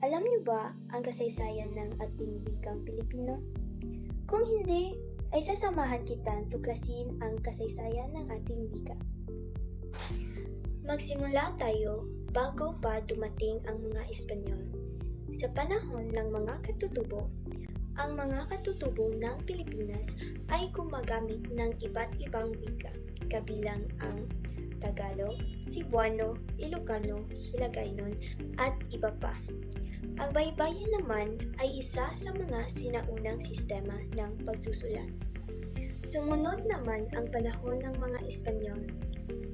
Alam niyo ba ang kasaysayan ng ating wikang Pilipino? Kung hindi, ay sasamahan kitang tuklasin ang kasaysayan ng ating wika. Magsimula tayo bago pa dumating ang mga Espanyol. Sa panahon ng mga katutubo, ang mga katutubo ng Pilipinas ay gumagamit ng iba't ibang wika, kabilang ang Tagalog, Cebuano, Ilocano, Hiligaynon, at iba pa. Ang baybayin naman ay isa sa mga sinaunang sistema ng pagsusulat. Sumunod naman ang panahon ng mga Espanyol.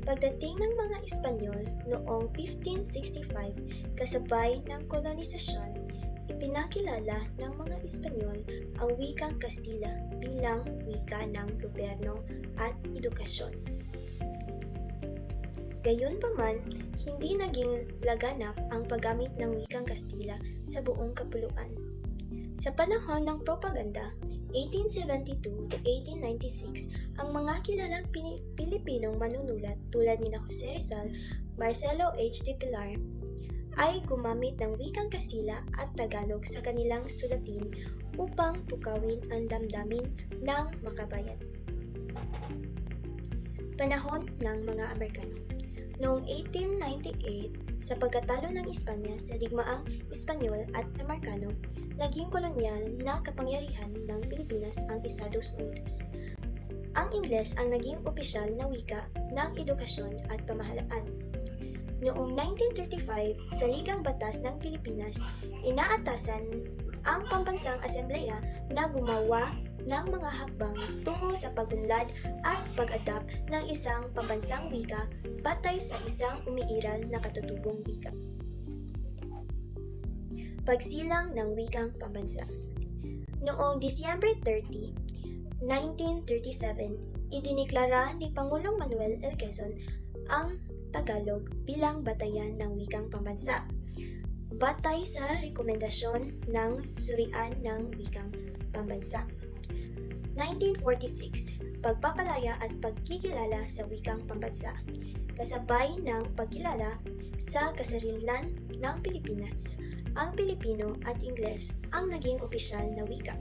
Pagdating ng mga Espanyol noong 1565, kasabay ng kolonisasyon, ipinakilala ng mga Espanyol ang wikang Kastila bilang wika ng gobyerno at edukasyon. Gayunpaman, hindi naging laganap ang paggamit ng wikang Kastila sa buong kapuluan. Sa panahon ng propaganda, 1872 to 1896, ang mga kilalang Pilipinong manunulat tulad ni Jose Rizal, Marcelo H. de Pilar ay gumamit ng wikang Kastila at Tagalog sa kanilang sulatin upang pukawin ang damdamin ng makabayan. Panahon ng mga Amerikano. Noong 1898, sa pagkatalo ng Espanya sa digmaang Espanyol at Amerikano, naging kolonyal na kapangyarihan ng Pilipinas ang Estados Unidos. Ang Ingles ang naging opisyal na wika ng edukasyon at pamahalaan. Noong 1935, sa Ligang Batas ng Pilipinas, inaatasan ang Pambansang Asembleya na gumawa ng mga hakbang tungo sa pagunlad at pag-adapt ng isang pambansang wika batay sa isang umiiral na katutubong wika. Pagsilang ng wikang pambansa. Noong Disyembre 30, 1937, idiniklara ni Pangulong Manuel L. Quezon ang Tagalog bilang batayan ng wikang pambansa, batay sa rekomendasyon ng Surian ng Wikang Pambansa. 1946, pagpapalaya at pagkikilala sa wikang pambansa, kasabay ng pagkilala sa kasarilan ng Pilipinas. Ang Pilipino at Ingles ang naging opisyal na wika.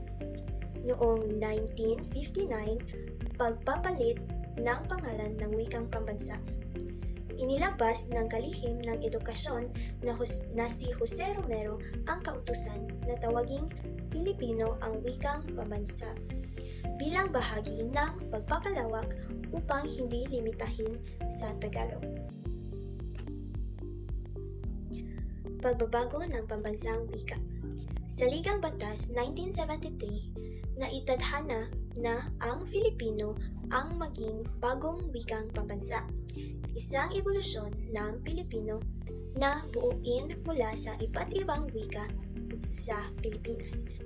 Noong 1959, pagpapalit ng pangalan ng wikang pambansa. Inilabas ng kalihim ng edukasyon na si Jose Romero ang kautusan na tawaging Pilipino ang wikang pambansa bilang bahagi ng pagpapalawak upang hindi limitahin sa Tagalog. Pagbabago ng pambansang wika. Sa Ligang Batas 1973, naitadhana na ang Filipino ang maging bagong wikang pambansa, isang ebolusyon ng Pilipino na buuin mula sa iba't ibang wika sa Pilipinas.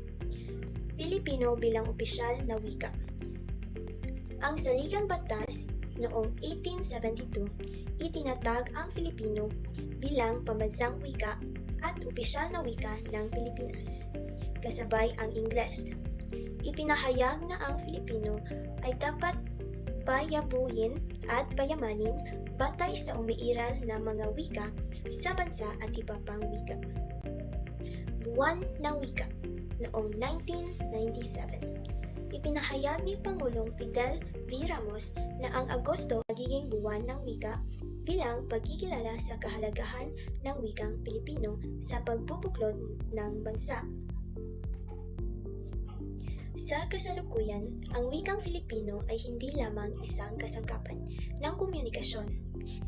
Pilipino bilang opisyal na wika. Ang Saligang Batas noong 1872, itinatag ang Filipino bilang pambansang wika at opisyal na wika ng Pilipinas, kasabay ang Ingles. Ipinahayag na ang Filipino ay dapat payabuhin at payamanin batay sa umiiral na mga wika sa bansa at iba pang wika. Buwan ng Wika. Noong 1997, ipinahayag ni Pangulong Fidel V. Ramos na ang Agosto magiging buwan ng wika bilang pagkikilala sa kahalagahan ng wikang Pilipino sa pagbubuklod ng bansa. Sa kasalukuyan, ang wikang Filipino ay hindi lamang isang kasangkapan ng komunikasyon.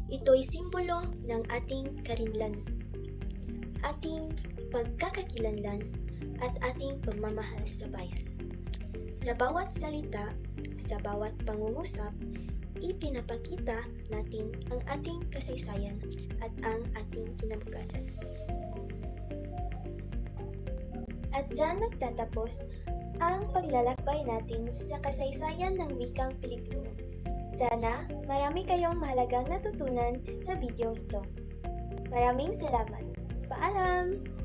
Ito'y simbolo ng ating karinlan, ating pagkakakilanlan, at ating pagmamahal sa bayan. Sa bawat salita, sa bawat pangungusap, ipinapakita natin ang ating kasaysayan at ang ating kinabukasan. At dyan nagtatapos ang paglalakbay natin sa kasaysayan ng wikang Pilipino. Sana marami kayong mahalagang natutunan sa video ito. Maraming salamat. Paalam!